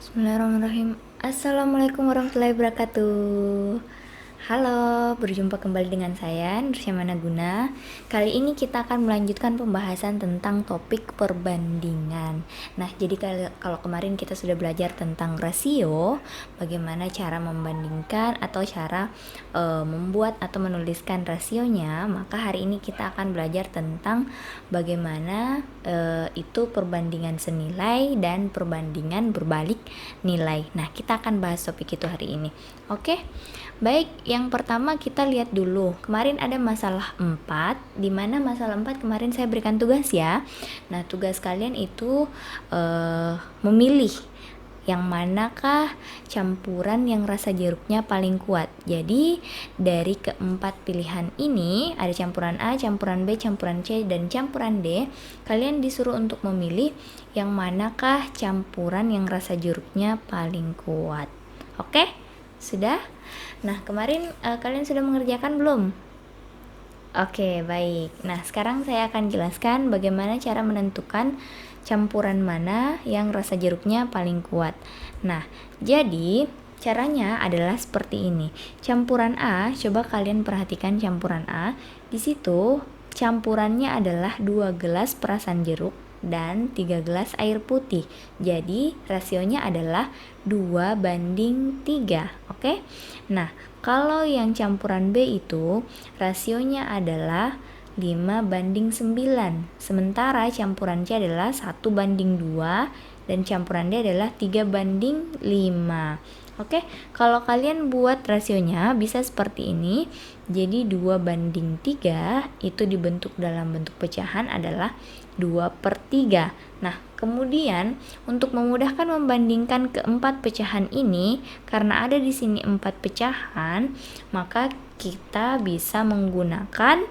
Bismillahirrahmanirrahim. Assalamualaikum warahmatullahi wabarakatuh. Halo, berjumpa kembali dengan saya Nursyama Naguna. Kali ini kita akan melanjutkan pembahasan tentang topik perbandingan. Nah, jadi kalau kemarin kita sudah belajar tentang rasio, bagaimana cara membandingkan atau cara membuat atau menuliskan rasionya, maka hari ini kita akan belajar tentang bagaimana itu perbandingan senilai dan perbandingan berbalik nilai. Nah, kita akan bahas topik itu hari ini. Oke. Baik, yang pertama kita lihat dulu. Kemarin ada masalah 4, di mana masalah 4 kemarin saya berikan tugas ya. Nah, tugas kalian itu memilih yang manakah campuran yang rasa jeruknya paling kuat. Jadi, dari keempat pilihan ini, ada campuran A, campuran B, campuran C, dan campuran D. Kalian disuruh untuk memilih yang manakah campuran yang rasa jeruknya paling kuat. Oke? Sudah? Nah, kemarin kalian sudah mengerjakan belum? Oke, baik. Nah, sekarang saya akan jelaskan bagaimana cara menentukan campuran mana yang rasa jeruknya paling kuat. Nah, jadi caranya adalah seperti ini. Campuran A, coba kalian perhatikan campuran A. Di situ campurannya adalah 2 gelas perasan jeruk dan 3 gelas air putih. Jadi rasionya adalah 2:3. Oke. Nah, kalau yang campuran B itu rasionya adalah 5:9. Sementara campuran C adalah 1:2 dan campuran D adalah 3:5. Oke, kalau kalian buat rasionya bisa seperti ini. Jadi 2:3 itu dibentuk dalam bentuk pecahan adalah 2/3. Nah, kemudian untuk memudahkan membandingkan keempat pecahan ini, karena ada di sini 4 pecahan, maka kita bisa menggunakan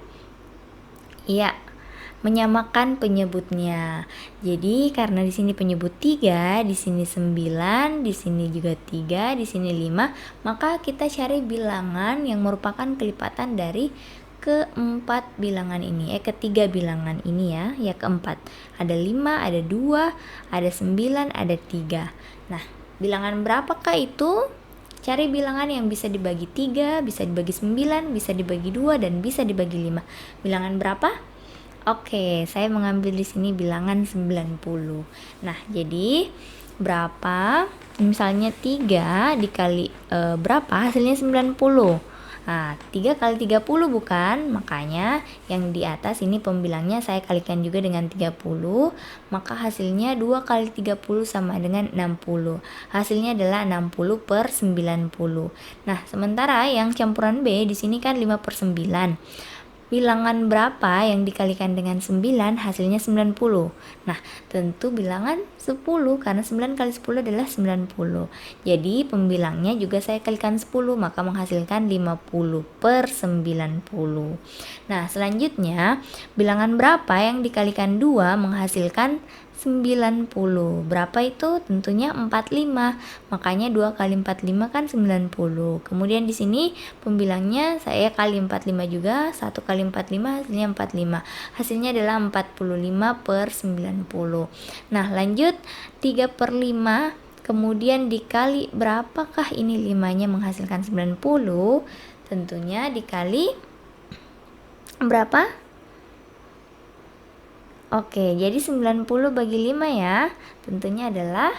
menyamakan penyebutnya. Jadi karena di sini penyebut 3, di sini 9, di sini juga 3, di sini 5, maka kita cari bilangan yang merupakan kelipatan dari keempat bilangan ini, ketiga bilangan ini ya keempat. Ada 5, ada 2, ada 9, ada 3. Nah, bilangan berapakah itu? Cari bilangan yang bisa dibagi 3, bisa dibagi 9, bisa dibagi 2, dan bisa dibagi 5. Bilangan berapa? Oke, saya mengambil di sini bilangan 90. Nah, jadi berapa? Misalnya 3 dikali berapa? Hasilnya 90. Nah, 3 kali 30 bukan? Makanya yang di atas ini pembilangnya saya kalikan juga dengan 30, maka hasilnya 2 kali 30 sama dengan 60. Hasilnya adalah 60/90. Nah, sementara yang campuran B di sini kan 5/9. Bilangan berapa yang dikalikan dengan 9? Hasilnya 90. Nah, tentu bilangan 10 karena 9 kali 10 adalah 90. Jadi pembilangnya juga saya kalikan 10, maka menghasilkan 50/90. Nah, selanjutnya bilangan berapa yang dikalikan 2 menghasilkan 90. Berapa itu? Tentunya 45. Makanya 2 kali 45 kan 90. Kemudian di sini pembilangnya saya kali 45 juga. 1 kali 45 hasilnya 45. Hasilnya adalah 45/90. Nah, lanjut 3/5. Kemudian dikali berapakah ini 5-nya menghasilkan 90? Tentunya dikali berapa? Oke, jadi 90 bagi 5 ya. Tentunya adalah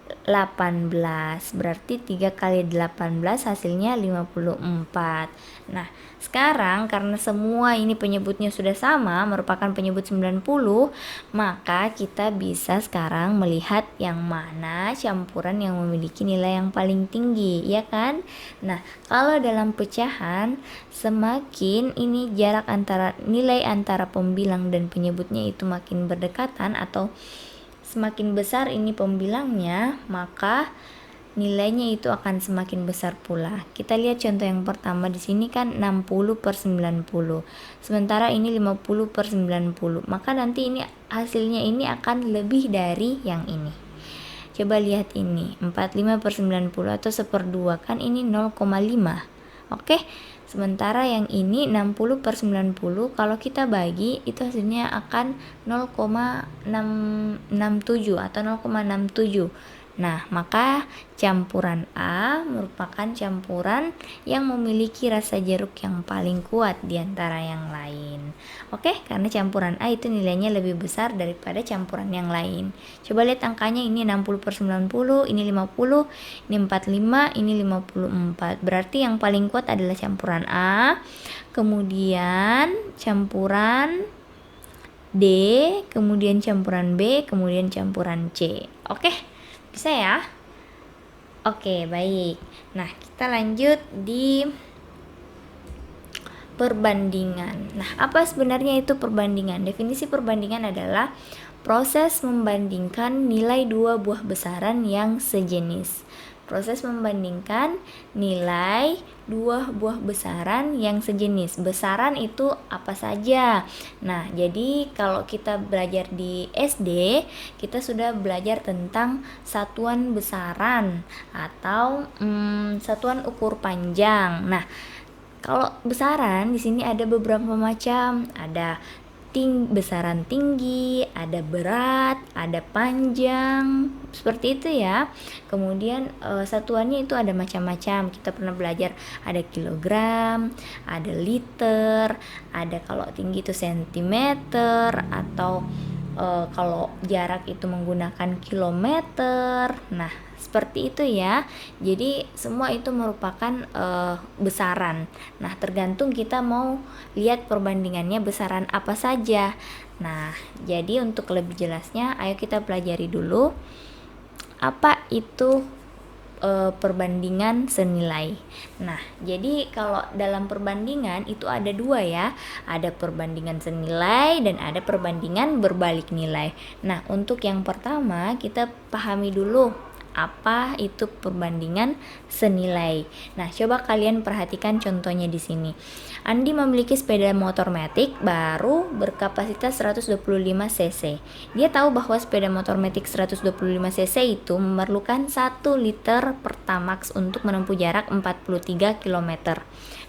18. Berarti 3 kali 18 hasilnya 54. Nah, sekarang karena semua ini penyebutnya sudah sama, merupakan penyebut 90, maka kita bisa sekarang melihat yang mana campuran yang memiliki nilai yang paling tinggi, ya kan? Nah, kalau dalam pecahan, semakin ini jarak antara nilai antara pembilang dan penyebutnya itu makin berdekatan atau semakin besar ini pembilangnya, maka nilainya itu akan semakin besar pula. Kita lihat contoh yang pertama di sini kan 60/90. Sementara ini 50/90. Maka nanti ini hasilnya ini akan lebih dari yang ini. Coba lihat ini, 45/90 atau 1/2 kan ini 0,5. Oke. Sementara yang ini 60/90 kalau kita bagi itu hasilnya akan 0,667 atau 0,67. Nah, maka campuran A merupakan campuran yang memiliki rasa jeruk yang paling kuat di antara yang lain. Oke, karena campuran A itu nilainya lebih besar daripada campuran yang lain. Coba lihat angkanya, ini 60/90, ini 50, ini 45, ini 54. Berarti yang paling kuat adalah campuran A, kemudian campuran D, kemudian campuran B, kemudian campuran C. Oke. Bisa ya? Oke, baik. Nah, kita lanjut di perbandingan. Nah, apa sebenarnya itu perbandingan? Definisi perbandingan adalah proses membandingkan nilai dua buah besaran yang sejenis. Proses membandingkan nilai dua buah besaran yang sejenis. Besaran itu apa saja? Nah, jadi kalau kita belajar di SD, kita sudah belajar tentang satuan besaran atau satuan ukur panjang. Nah, kalau besaran di sini ada beberapa macam. Ada besaran tinggi, ada berat, ada panjang, seperti itu ya. Kemudian satuannya itu ada macam-macam. Kita pernah belajar ada kilogram, ada liter, ada kalau tinggi itu sentimeter, atau kalau jarak itu menggunakan kilometer. Nah, seperti itu ya. Jadi semua itu merupakan besaran. Nah, tergantung kita mau lihat perbandingannya besaran apa saja. Nah, jadi untuk lebih jelasnya, ayo kita pelajari dulu apa itu perbandingan senilai. Nah, jadi kalau dalam perbandingan itu ada dua ya, ada perbandingan senilai dan ada perbandingan berbalik nilai. Nah, untuk yang pertama kita pahami dulu apa itu perbandingan senilai. Nah, coba kalian perhatikan contohnya di sini. Andi memiliki sepeda motor matic baru berkapasitas 125 cc. Dia tahu bahwa sepeda motor matic 125 cc itu memerlukan 1 liter Pertamax untuk menempuh jarak 43 km.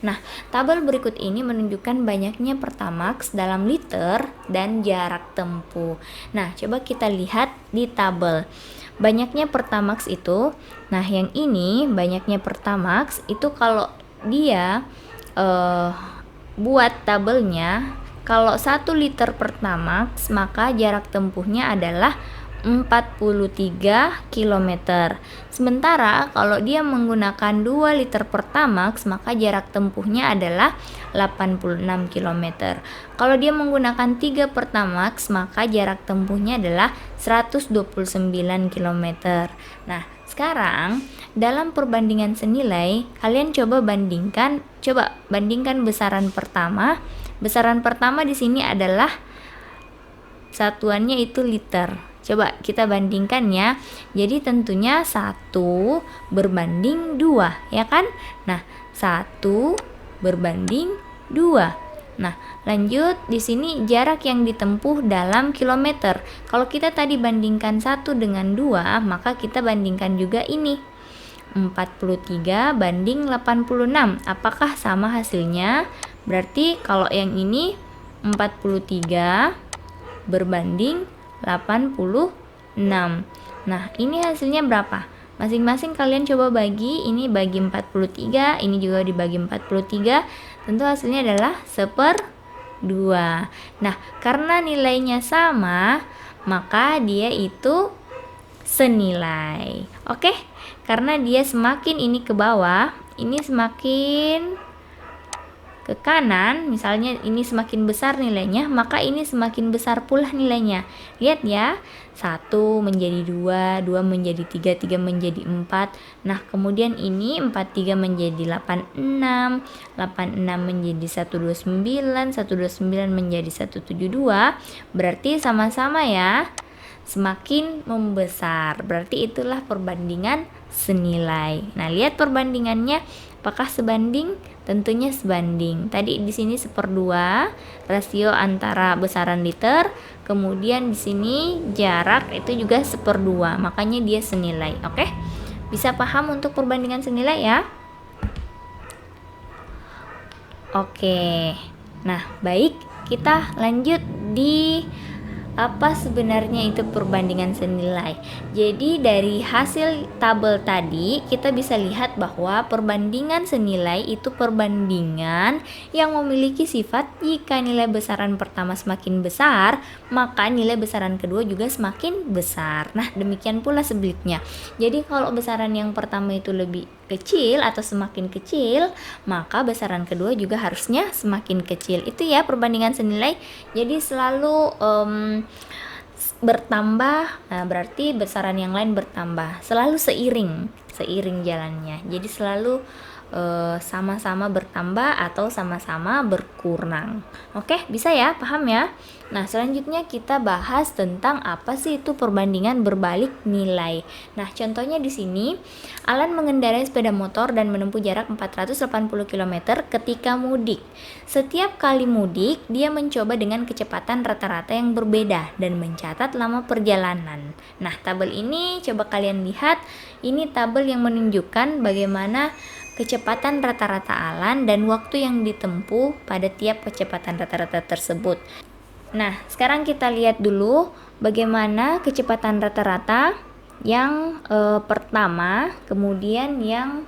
Nah, tabel berikut ini menunjukkan banyaknya Pertamax dalam liter dan jarak tempuh. Nah, coba kita lihat di tabel. Banyaknya Pertamax itu, nah yang ini banyaknya Pertamax itu kalau dia buat tabelnya, kalau 1 liter Pertamax maka jarak tempuhnya adalah 43 km. Sementara kalau dia menggunakan 2 liter Pertamax maka jarak tempuhnya adalah 86 km. Kalau dia menggunakan 3 Pertamax maka jarak tempuhnya adalah 129 km. Nah, sekarang dalam perbandingan senilai, kalian coba bandingkan besaran pertama. Besaran pertama di sini adalah satuannya itu liter. Coba kita bandingkan ya. Jadi tentunya 1 berbanding 2, ya kan? Nah, 1 berbanding 2. Nah, lanjut di sini jarak yang ditempuh dalam kilometer. Kalau kita tadi bandingkan 1 dengan 2, maka kita bandingkan juga ini. 43 banding 86. Apakah sama hasilnya? Berarti kalau yang ini 43 berbanding 86. Nah, ini hasilnya berapa? Masing-masing kalian coba bagi, ini bagi 43, ini juga dibagi 43, tentu hasilnya adalah 1/2. Nah, karena nilainya sama, maka dia itu senilai. Oke? Karena dia semakin ini ke bawah, ini semakin ke kanan, misalnya ini semakin besar nilainya, maka ini semakin besar pula nilainya. Lihat ya, 1 menjadi 2, 2 menjadi 3, 3 menjadi 4. Nah, kemudian ini 43 menjadi 86, 86 menjadi 129, 129 menjadi 172. Berarti sama-sama ya, semakin membesar. Berarti itulah perbandingan senilai. Nah, lihat perbandingannya, apakah sebanding? Tentunya sebanding. Tadi di sini 1/2 rasio antara besaran liter, kemudian di sini jarak itu juga 1/2, makanya dia senilai. Oke? Bisa paham untuk perbandingan senilai ya? Oke. Nah, baik, kita lanjut di apa sebenarnya itu perbandingan senilai? Jadi dari hasil tabel tadi kita bisa lihat bahwa perbandingan senilai itu perbandingan yang memiliki sifat jika nilai besaran pertama semakin besar, maka nilai besaran kedua juga semakin besar. Nah, demikian pula sebaliknya. Jadi kalau besaran yang pertama itu lebih kecil atau semakin kecil, maka besaran kedua juga harusnya semakin kecil. Itu ya perbandingan senilai. Jadi selalu bertambah, nah berarti besaran yang lain bertambah, selalu seiring jalannya. Jadi selalu sama-sama bertambah atau sama-sama berkurang. Oke, bisa ya, paham ya? Nah, selanjutnya kita bahas tentang apa sih itu perbandingan berbalik nilai. Nah, contohnya di sini, Alan mengendarai sepeda motor dan menempuh jarak 480 km ketika mudik. Setiap kali mudik, dia mencoba dengan kecepatan rata-rata yang berbeda dan mencatat lama perjalanan. Nah, tabel ini coba kalian lihat, ini tabel yang menunjukkan bagaimana kecepatan rata-rata Alan dan waktu yang ditempuh pada tiap kecepatan rata-rata tersebut. Nah, sekarang kita lihat dulu bagaimana kecepatan rata-rata yang pertama, kemudian yang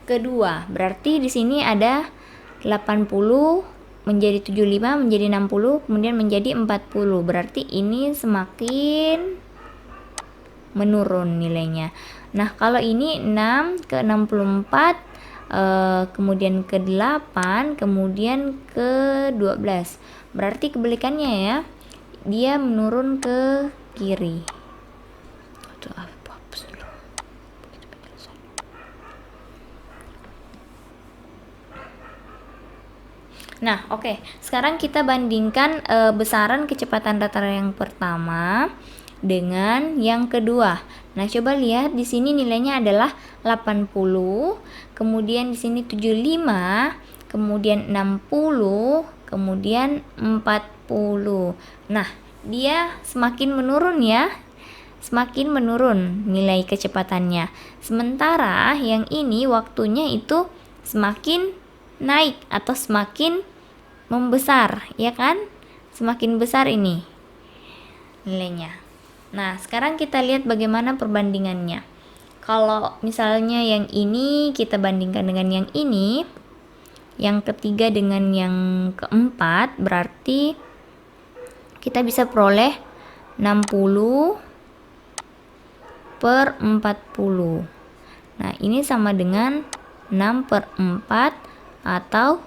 kedua. Berarti di sini ada 80 menjadi 75 menjadi 60 kemudian menjadi 40. Berarti ini semakin menurun nilainya. Nah, kalau ini 6 ke 64, kemudian ke 8, kemudian ke 12. Berarti kebalikannya ya, dia menurun ke kiri. Nah, oke. Sekarang kita bandingkan besaran kecepatan rata-rata yang pertama dengan yang kedua. Nah, coba lihat di sini nilainya adalah 80, kemudian di sini 75, kemudian 60, kemudian 40. Nah, dia semakin menurun ya. Semakin menurun nilai kecepatannya. Sementara yang ini waktunya itu semakin naik atau semakin membesar, ya kan? Semakin besar ini nilainya. Nah, sekarang kita lihat bagaimana perbandingannya. Kalau misalnya yang ini kita bandingkan dengan yang ini, yang ketiga dengan yang keempat, berarti kita bisa peroleh 60 per 40. Nah, ini sama dengan 6 per 4 atau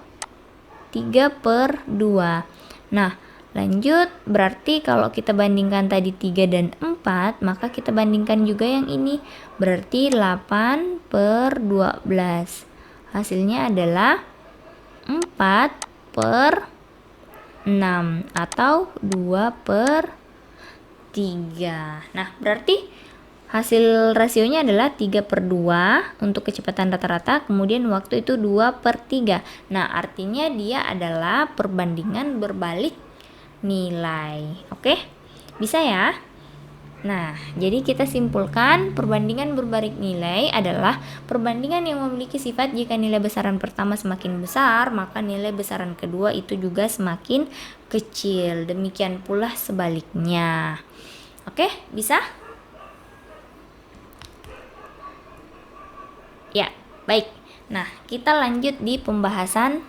3 per 2. Nah, lanjut, berarti kalau kita bandingkan tadi 3 dan 4, maka kita bandingkan juga yang ini. Berarti 8 per 12. Hasilnya adalah 4 per 6 atau 2 per 3. Nah, berarti hasil rasionya adalah 3 per 2 untuk kecepatan rata-rata, kemudian waktu itu 2 per 3. Nah, artinya dia adalah perbandingan berbalik nilai. Oke? Bisa ya? Nah, jadi kita simpulkan perbandingan berbalik nilai adalah perbandingan yang memiliki sifat jika nilai besaran pertama semakin besar, maka nilai besaran kedua itu juga semakin kecil. Demikian pula sebaliknya. Oke, bisa? Ya, baik. Nah, kita lanjut di pembahasan.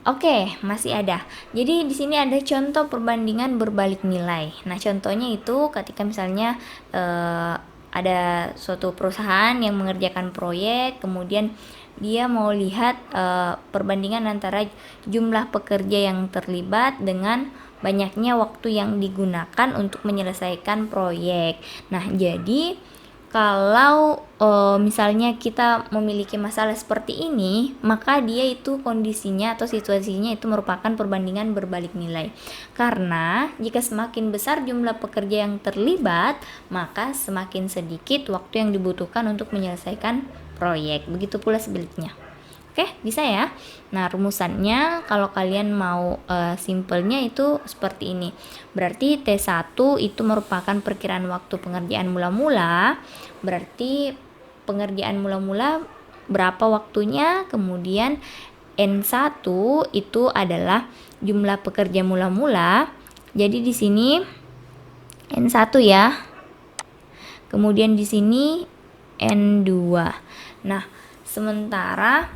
Oke, masih ada. Jadi di sini ada contoh perbandingan berbalik nilai. Nah, contohnya itu ketika misalnya ada suatu perusahaan yang mengerjakan proyek, kemudian dia mau lihat perbandingan antara jumlah pekerja yang terlibat dengan banyaknya waktu yang digunakan untuk menyelesaikan proyek. Nah, jadi kalau misalnya kita memiliki masalah seperti ini, maka dia itu kondisinya atau situasinya itu merupakan perbandingan berbalik nilai. Karena jika semakin besar jumlah pekerja yang terlibat, maka semakin sedikit waktu yang dibutuhkan untuk menyelesaikan proyek. Begitu pula sebaliknya. Oke, bisa ya. Nah, rumusannya kalau kalian mau simpelnya itu seperti ini. Berarti T1 itu merupakan perkiraan waktu pengerjaan mula-mula. Berarti pengerjaan mula-mula berapa waktunya, kemudian N1 itu adalah jumlah pekerja mula-mula, Jadi di sini N1 ya. Kemudian di sini N2. Nah, sementara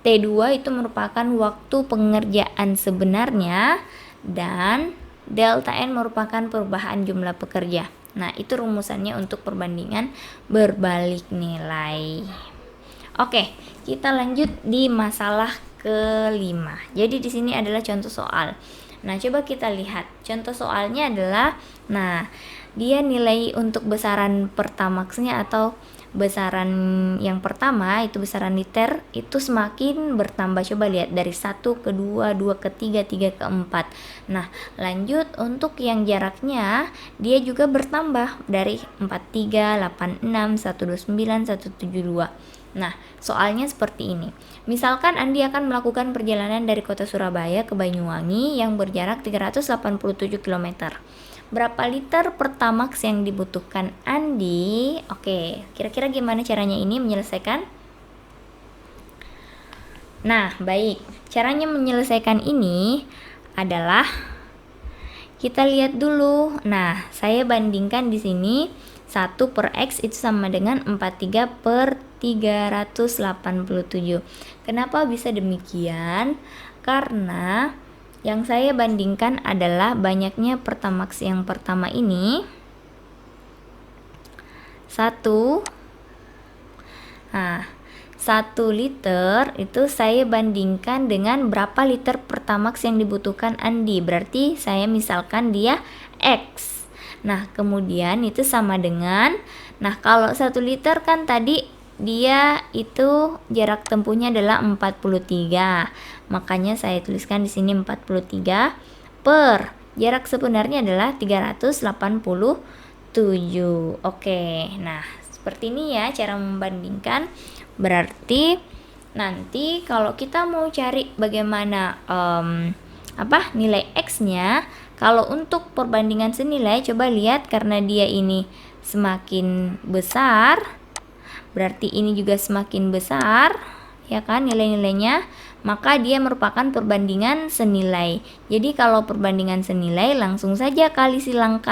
T2 itu merupakan waktu pengerjaan sebenarnya dan delta N merupakan perubahan jumlah pekerja. Nah, itu rumusannya untuk perbandingan berbalik nilai. Oke, kita lanjut di masalah kelima. Jadi di sini adalah contoh soal. Nah, coba kita lihat. Contoh soalnya adalah, nah, dia nilai untuk besaran pertamaxnya atau besaran yang pertama itu besaran liter itu semakin bertambah. Coba lihat dari 1 ke 2, 2 ke 3, 3 ke 4. Nah, lanjut untuk yang jaraknya dia juga bertambah dari 43, 86, 129, 172. Nah, soalnya seperti ini. Misalkan Andi akan melakukan perjalanan dari kota Surabaya ke Banyuwangi yang berjarak 387 km. Berapa liter Pertamax yang dibutuhkan Andi? Oke, kira-kira gimana caranya ini menyelesaikan? Nah, baik. Caranya menyelesaikan ini adalah kita lihat dulu. Nah, saya bandingkan di sini 1 per X itu sama dengan 43 per 387. Kenapa bisa demikian? Karena yang saya bandingkan adalah banyaknya Pertamax yang pertama ini 1. Nah, 1 liter itu saya bandingkan dengan berapa liter Pertamax yang dibutuhkan Andi. Berarti saya misalkan dia X. Nah, kemudian itu sama dengan, nah kalau 1 liter kan tadi dia itu jarak tempuhnya adalah 43. Makanya saya tuliskan di sini 43 per jarak sebenarnya adalah 387. Oke. Nah, seperti ini ya cara membandingkan. Berarti nanti kalau kita mau cari bagaimana nilai X-nya, kalau untuk perbandingan senilai coba lihat karena dia ini semakin besar, berarti ini juga semakin besar, ya kan nilai-nilainya, maka dia merupakan perbandingan senilai. Jadi kalau perbandingan senilai langsung saja kali silang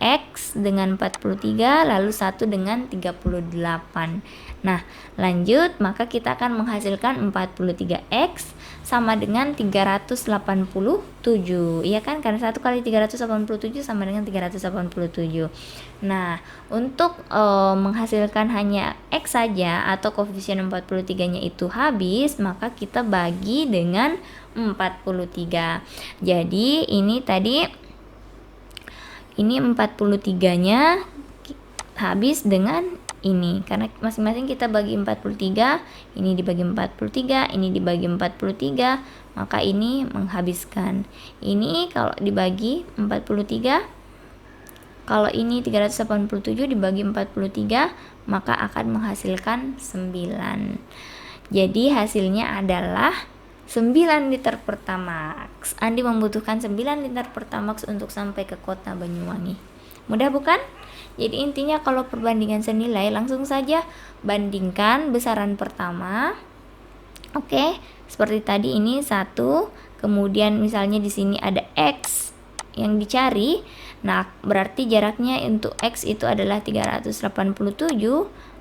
X dengan 43 lalu 1 dengan 38. Nah, lanjut maka kita akan menghasilkan 43X sama dengan 387. Iya kan? Karena 1 kali 387 sama dengan 387. Nah, untuk menghasilkan hanya X saja atau koefisien 43-nya itu habis, maka kita bagi dengan 43. Jadi, ini 43-nya habis dengan ini karena masing-masing kita bagi 43, ini dibagi 43, ini dibagi 43, maka ini menghabiskan. Ini kalau dibagi 43, kalau ini 387 dibagi 43, maka akan menghasilkan 9. Jadi hasilnya adalah 9 liter Pertamax. Andi membutuhkan 9 liter Pertamax untuk sampai ke kota Banyuwangi. Mudah bukan? Jadi intinya kalau perbandingan senilai langsung saja bandingkan besaran pertama. Oke, seperti tadi ini 1, kemudian misalnya di sini ada X yang dicari. Nah, berarti jaraknya untuk X itu adalah 387,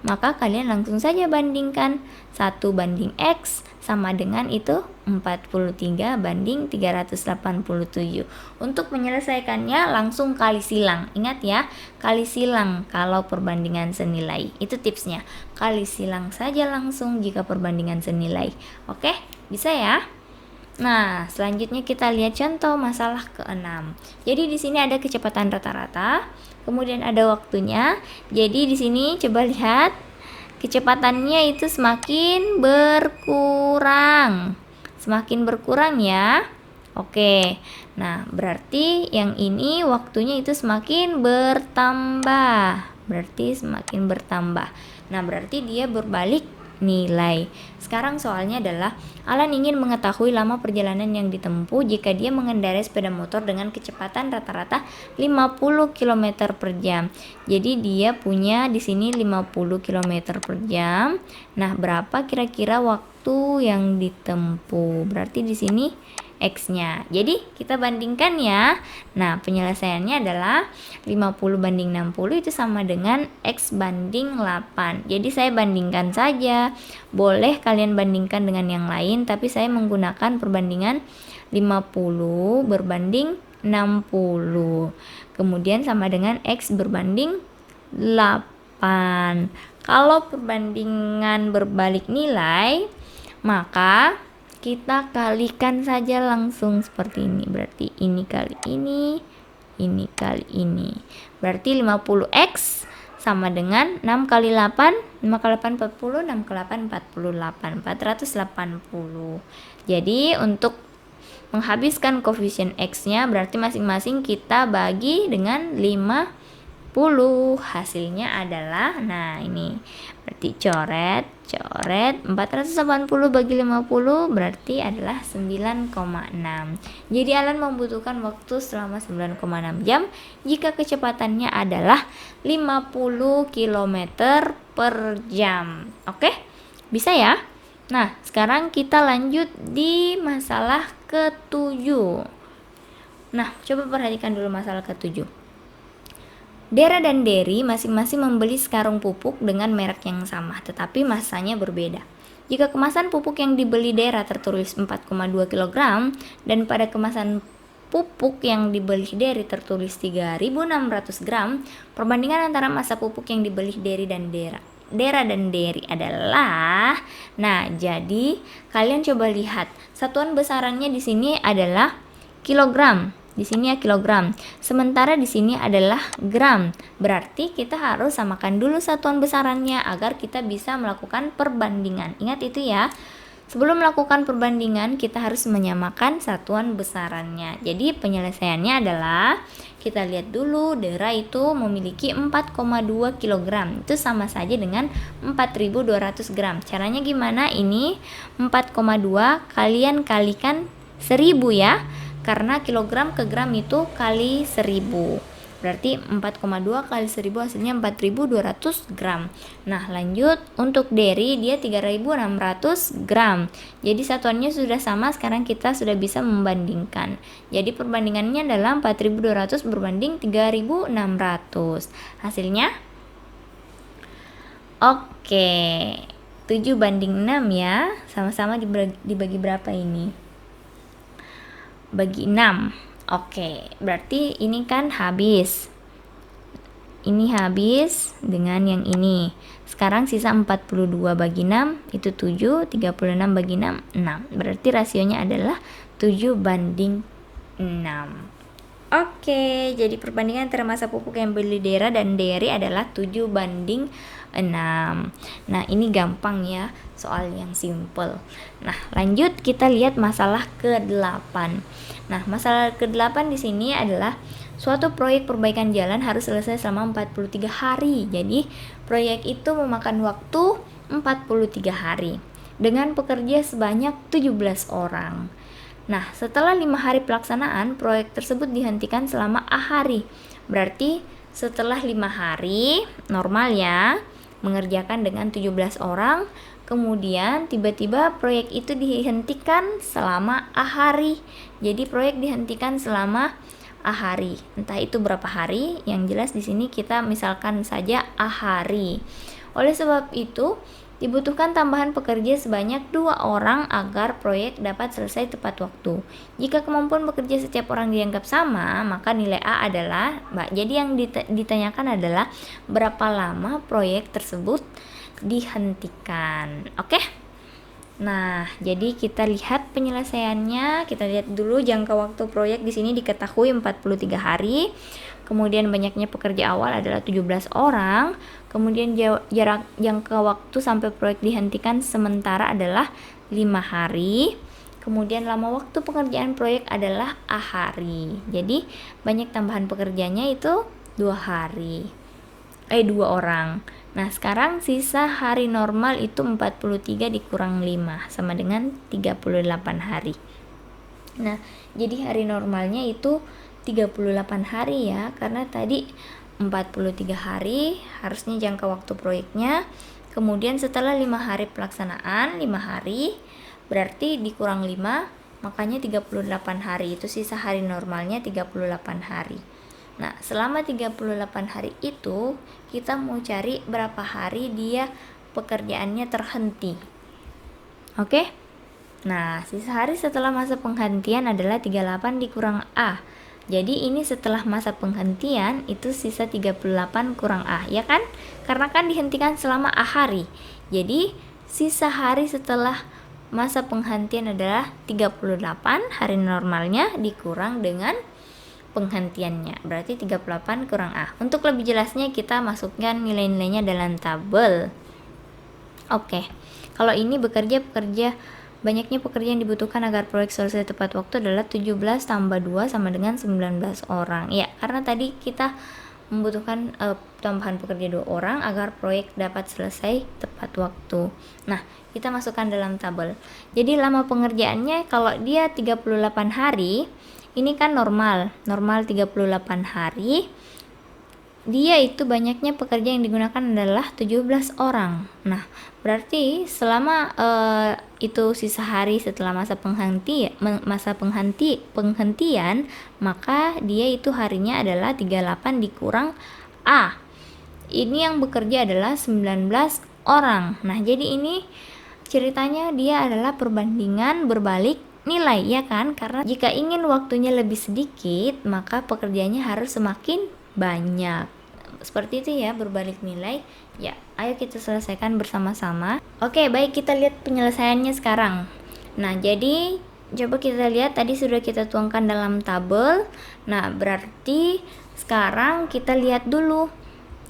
maka kalian langsung saja bandingkan 1 banding X sama dengan itu 43 banding 387. Untuk menyelesaikannya langsung kali silang. Ingat ya, kali silang kalau perbandingan senilai. Itu tipsnya. Kali silang saja langsung jika perbandingan senilai. Oke, bisa ya? Nah, selanjutnya kita lihat contoh masalah ke-6. Jadi di sini ada kecepatan rata-rata, kemudian ada waktunya. Jadi di sini coba lihat kecepatannya itu semakin berkurang. Semakin berkurang ya. Oke. Nah, berarti yang ini waktunya itu semakin bertambah. Berarti semakin bertambah. Nah, berarti dia berbalik nilai. Sekarang soalnya adalah Alan ingin mengetahui lama perjalanan yang ditempuh jika dia mengendarai sepeda motor dengan kecepatan rata-rata 50 km per jam. Jadi dia punya di sini 50 km per jam. Nah, berapa kira-kira waktu yang ditempuh? Berarti di sini X-nya. Jadi kita bandingkan ya. Nah, penyelesaiannya adalah 50 banding 60 itu sama dengan X banding 8. Jadi saya bandingkan saja. Boleh kalian bandingkan dengan yang lain, tapi saya menggunakan perbandingan 50 berbanding 60. Kemudian sama dengan X berbanding 8. Kalau perbandingan berbalik nilai, maka kita kalikan saja langsung seperti ini. Berarti ini kali ini kali ini. Berarti 50X sama dengan 6 kali 8, 5 kali 8 40, 6 kali 8 48, 480. Jadi untuk menghabiskan koefisien X-nya berarti masing-masing kita bagi dengan 50. Hasilnya adalah, nah ini berarti coret 480 bagi 50 berarti adalah 9,6. Jadi Alan membutuhkan waktu selama 9,6 jam jika kecepatannya adalah 50 km per jam. Oke, bisa ya? Nah, sekarang kita lanjut di masalah ke-7. Nah, coba perhatikan dulu masalah ke-7. Dera dan Derry masing-masing membeli sekarung pupuk dengan merek yang sama, tetapi masanya berbeda. Jika kemasan pupuk yang dibeli Dera tertulis 4,2 kg dan pada kemasan pupuk yang dibeli Derry tertulis 3.600 gram, perbandingan antara massa pupuk yang dibeli Dera dan Derry adalah, nah jadi kalian coba lihat satuan besarannya di sini adalah kilogram. Di sini ya kilogram. Sementara di sini adalah gram. Berarti kita harus samakan dulu satuan besarannya agar kita bisa melakukan perbandingan. Ingat itu ya. Sebelum melakukan perbandingan kita harus menyamakan satuan besarannya. Jadi penyelesaiannya adalah kita lihat dulu Dera itu memiliki 4,2 kg. Itu sama saja dengan 4.200 gram. Caranya gimana? Ini 4,2 kalian kalikan 1000 ya. Karena kilogram ke gram itu kali 1000. Berarti 4,2 kali 1000 hasilnya 4.200 gram. Nah lanjut untuk Derry dia 3.600 gram. Jadi satuannya sudah sama, sekarang kita sudah bisa membandingkan. Jadi perbandingannya adalah 4.200 berbanding 3.600. Hasilnya oke, 7 banding 6 ya. Sama-sama dibagi berapa ini? Bagi 6. Oke, berarti ini kan habis. Ini habis dengan yang ini. Sekarang sisa 42 bagi 6 itu 7, 36 bagi 6 6. Berarti rasionya adalah 7 banding 6. Oke, jadi perbandingan antara massa pupuk yang beli Dera dan Derry adalah 7 banding 6. Nah, ini gampang ya, soal yang simple. Nah, lanjut kita lihat masalah ke-8. Nah, masalah ke-8 di sini adalah suatu proyek perbaikan jalan harus selesai selama 43 hari. Jadi, proyek itu memakan waktu 43 hari dengan pekerja sebanyak 17 orang. Nah, setelah 5 hari pelaksanaan, proyek tersebut dihentikan selama hari. Berarti setelah 5 hari, normal ya, mengerjakan dengan 17 orang, kemudian tiba-tiba proyek itu dihentikan selama hari. Jadi proyek dihentikan selama hari. Entah itu berapa hari, yang jelas di sini kita misalkan saja hari. Oleh sebab itu, dibutuhkan tambahan pekerja sebanyak 2 orang agar proyek dapat selesai tepat waktu. Jika kemampuan bekerja setiap orang dianggap sama, maka nilai A adalah, jadi yang ditanyakan adalah berapa lama proyek tersebut dihentikan. Oke? Nah, jadi kita lihat penyelesaiannya. Kita lihat dulu jangka waktu proyek di sini diketahui 43 hari. Kemudian banyaknya pekerja awal adalah 17 orang. Kemudian jarak jangka waktu sampai proyek dihentikan sementara adalah 5 hari. Kemudian lama waktu pengerjaan proyek adalah hari. Jadi banyak tambahan pekerjanya itu 2 orang. Nah, sekarang sisa hari normal itu 43 dikurang 5 sama dengan 38 hari. Nah, jadi hari normalnya itu 38 hari ya, karena tadi 43 hari harusnya jangka waktu proyeknya. Kemudian setelah 5 hari pelaksanaan, 5 hari berarti dikurang 5 makanya 38 hari itu sisa hari normalnya 38 hari. Nah, selama 38 hari itu kita mau cari berapa hari dia pekerjaannya terhenti. Oke? Nah, sisa hari setelah masa penghentian adalah 38 dikurang A. Jadi ini setelah masa penghentian itu sisa 38 kurang A, ya kan? Karena kan dihentikan selama A hari. Jadi sisa hari setelah masa penghentian adalah 38 hari normalnya dikurang dengan penghentiannya. Berarti 38 kurang A. Untuk lebih jelasnya kita masukkan nilai-nilainya dalam tabel. Oke. Kalau ini banyaknya pekerja yang dibutuhkan agar proyek selesai tepat waktu adalah 17 tambah 2 sama dengan 19 orang. Ya, karena tadi kita membutuhkan tambahan pekerja 2 orang agar proyek dapat selesai tepat waktu. Nah, kita masukkan dalam tabel. Jadi lama pengerjaannya kalau dia 38 hari, ini kan normal 38 hari. Dia itu banyaknya pekerja yang digunakan adalah 17 orang. Nah, berarti selama itu sisa hari setelah masa penghentian, maka dia itu harinya adalah 38 dikurang A. Ini yang bekerja adalah 19 orang. Nah, jadi ini ceritanya dia adalah perbandingan berbalik nilai, ya kan? Karena jika ingin waktunya lebih sedikit, maka pekerjaannya harus semakin banyak. Seperti itu ya, berbalik nilai. Ya, ayo kita selesaikan bersama-sama. Oke, baik, kita lihat penyelesaiannya sekarang. Nah, jadi coba kita lihat tadi sudah kita tuangkan dalam tabel. Nah, berarti sekarang kita lihat dulu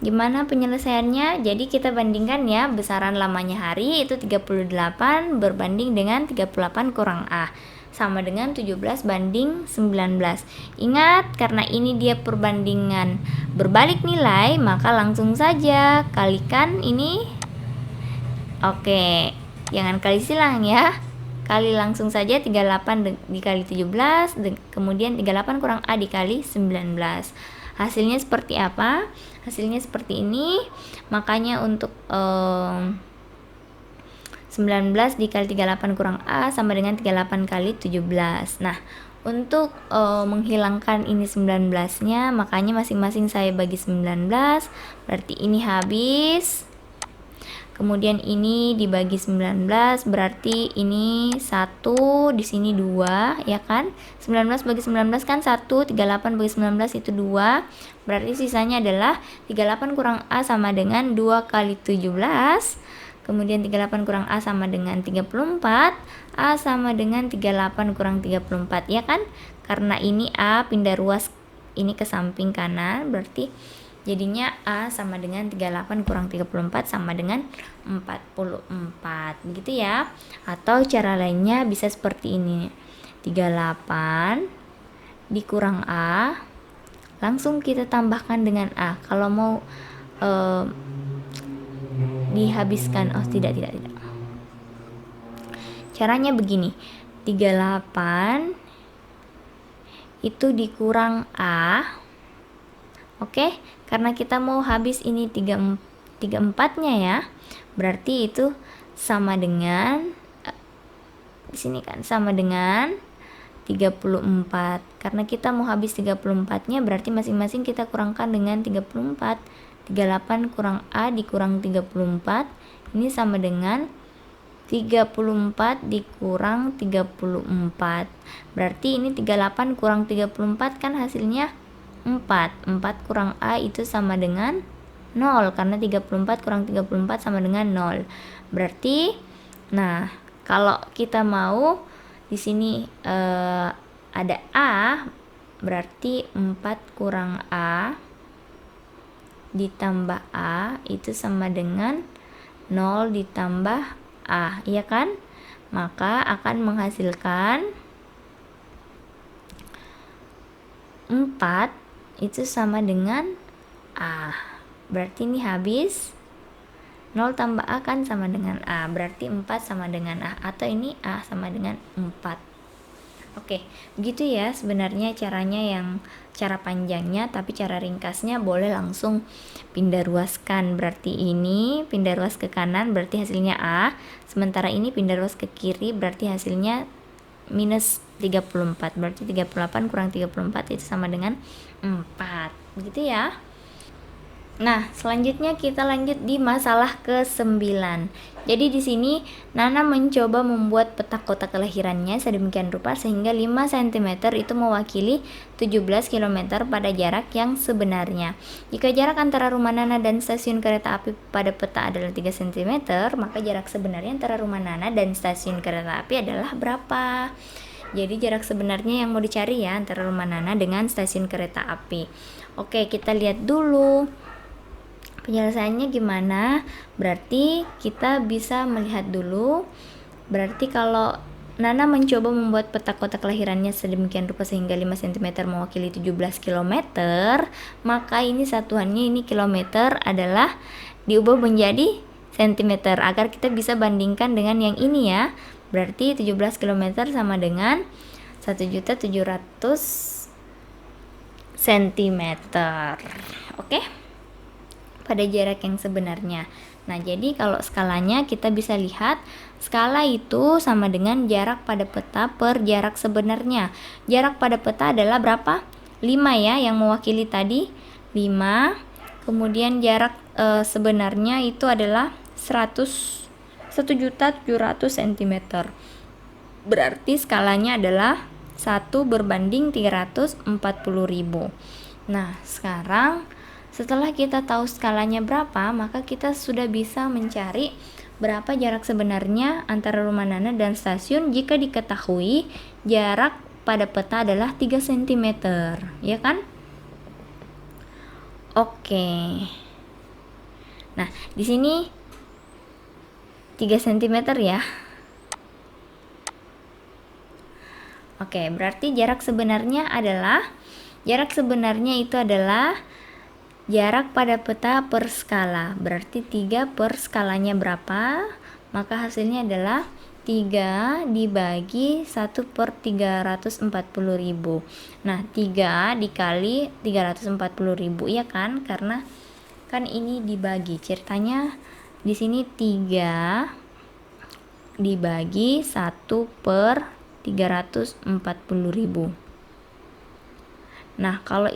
gimana penyelesaiannya. Jadi kita bandingkan ya, besaran lamanya hari itu 38 berbanding dengan 38 kurang A, sama dengan 17 banding 19. Ingat, karena ini dia perbandingan berbalik nilai, maka langsung saja kalikan ini. Oke, jangan kali silang ya. Kali langsung saja 38 dikali 17, kemudian 38 kurang A dikali 19. Hasilnya seperti apa? Hasilnya seperti ini. Makanya untuk 19 dikali 38 kurang A sama dengan 38 kali 17. Nah, untuk menghilangkan ini 19-nya, makanya masing-masing saya bagi 19. Berarti ini habis. Kemudian ini dibagi 19, berarti ini 1, di sini 2, ya kan? 19 bagi 19 kan 1, 38 bagi 19 itu 2. Berarti sisanya adalah 38 kurang A sama dengan 2 kali 17. Kemudian 38 kurang A sama dengan 34. A sama dengan 38 kurang 34, ya kan? Karena ini A pindah ruas ini ke samping kanan, berarti jadinya A sama dengan 38 kurang 34 sama dengan 44. Begitu ya. Atau cara lainnya bisa seperti ini. 38 dikurang A, langsung kita tambahkan dengan A. Kalau mau dihabiskan, tidak. Caranya begini. 38 itu dikurang A. Oke, karena kita mau habis ini 34-nya ya. Berarti itu sama dengan di sini kan sama dengan 34. Karena kita mau habis 34-nya, berarti masing-masing kita kurangkan dengan 34. 38 kurang A dikurang 34, ini sama dengan 34 dikurang 34. Berarti ini 38 kurang 34 kan hasilnya 4 kurang A itu sama dengan 0, karena 34 kurang 34 sama dengan 0. Berarti, nah, kalau kita mau di sini ada A, berarti 4 kurang A ditambah A itu sama dengan 0 ditambah A, iya kan? Maka akan menghasilkan 4 itu sama dengan A. Berarti ini habis 0 tambah A kan sama dengan A. Berarti 4 sama dengan A. Atau ini A sama dengan 4. Oke, begitu ya sebenarnya caranya, yang cara panjangnya. Tapi cara ringkasnya boleh langsung pindah ruaskan. Berarti ini pindah ruas ke kanan, berarti hasilnya A. Sementara ini pindah ruas ke kiri, berarti hasilnya minus 34. Berarti 38 kurang 34 itu sama dengan 4. Begitu ya. Nah, selanjutnya kita lanjut di masalah ke-9. Jadi di sini Nana mencoba membuat peta kota kelahirannya sedemikian rupa sehingga 5 cm itu mewakili 17 km pada jarak yang sebenarnya. Jika jarak antara rumah Nana dan stasiun kereta api pada peta adalah 3 cm, maka jarak sebenarnya antara rumah Nana dan stasiun kereta api adalah berapa? Jadi jarak sebenarnya yang mau dicari ya antara rumah Nana dengan stasiun kereta api. Oke, kita lihat dulu penjelasannya gimana. Berarti kita bisa melihat dulu. Berarti kalau Nana mencoba membuat peta kota kelahirannya sedemikian rupa sehingga 5 cm mewakili 17 km, maka ini satuannya, ini kilometer, adalah diubah menjadi cm agar kita bisa bandingkan dengan yang ini ya. Berarti 17 km sama dengan 1.700 cm. Oke? Pada jarak yang sebenarnya. Nah, jadi kalau skalanya kita bisa lihat skala itu sama dengan jarak pada peta per jarak sebenarnya. Jarak pada peta adalah berapa? 5 ya, yang mewakili tadi 5. Kemudian jarak sebenarnya itu adalah 1.700 cm. Berarti skalanya adalah 1 berbanding 340.000. Nah, sekarang setelah kita tahu skalanya berapa, maka kita sudah bisa mencari berapa jarak sebenarnya antara rumah Nana dan stasiun jika diketahui jarak pada peta adalah 3 cm, ya kan? Oke. Nah, di sini 3 cm ya. Oke, berarti jarak sebenarnya itu adalah jarak pada peta per skala. Berarti 3 per skalanya berapa? Maka hasilnya adalah 3 dibagi 1 per 340.000. Nah, 3 dikali 340.000 ya kan? Karena kan ini dibagi. Ceritanya di sini 3 dibagi 1 per 340.000. Nah, kalau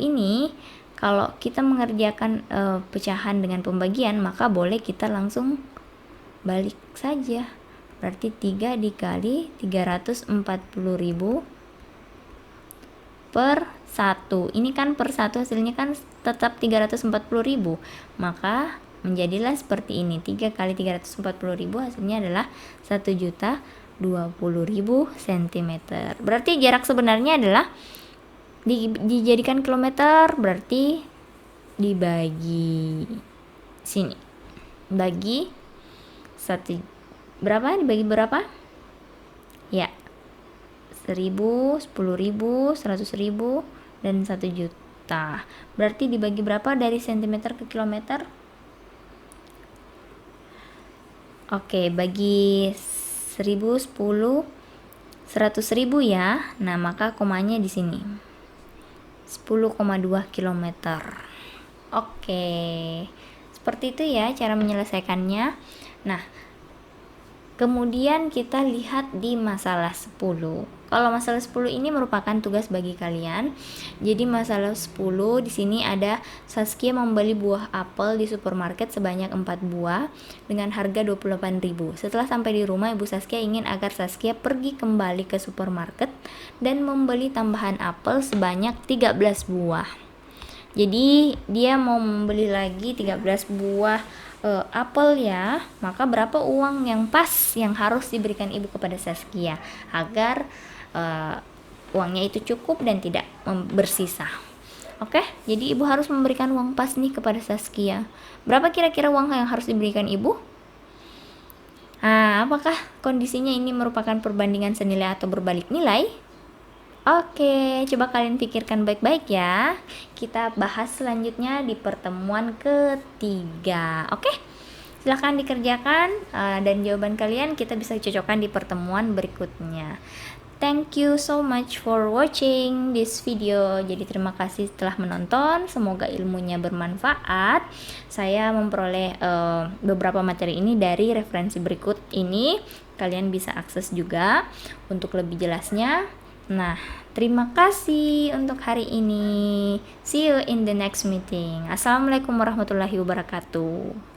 kita mengerjakan pecahan dengan pembagian, maka boleh kita langsung balik saja. Berarti 3 dikali 340.000 per 1. Ini kan per 1 hasilnya kan tetap 340.000. Maka menjadilah seperti ini. 3 kali 340.000 hasilnya adalah 1.020.000 cm. Berarti jarak sebenarnya adalah dijadikan kilometer, berarti dibagi sini. Bagi 1 berapa? Dibagi berapa? Ya. 1.000, 10.000, 100.000 dan 1 juta. Berarti dibagi berapa dari cm ke kilometer? Oke, bagi 1.000, 10, 100.000 ya. Nah, maka komanya di sini. 10,2 km. Oke. Seperti itu ya cara menyelesaikannya. Nah, kemudian kita lihat di masalah 10. Kalau masalah 10 ini merupakan tugas bagi kalian. Jadi masalah 10 di sini ada Saskia membeli buah apel di supermarket sebanyak 4 buah dengan harga 28.000. Setelah sampai di rumah, Ibu Saskia ingin agar Saskia pergi kembali ke supermarket dan membeli tambahan apel sebanyak 13 buah. Jadi dia mau membeli lagi 13 buah apel ya. Maka berapa uang yang pas yang harus diberikan ibu kepada Saskia agar uangnya itu cukup dan tidak bersisa. Oke, jadi ibu harus memberikan uang pas nih kepada Saskia. Berapa kira-kira uang yang harus diberikan ibu? Nah, apakah kondisinya ini merupakan perbandingan senilai atau berbalik nilai? Oke, coba kalian pikirkan baik-baik ya. Kita bahas selanjutnya di pertemuan ketiga. Oke, silahkan dikerjakan dan jawaban kalian kita bisa cocokkan di pertemuan berikutnya. thank you so much for watching this video. Jadi terima kasih telah menonton, semoga ilmunya bermanfaat. Saya memperoleh beberapa materi ini dari referensi berikut ini. Kalian bisa akses juga untuk lebih jelasnya. Nah, terima kasih untuk hari ini. See you in the next meeting. Assalamualaikum warahmatullahi wabarakatuh.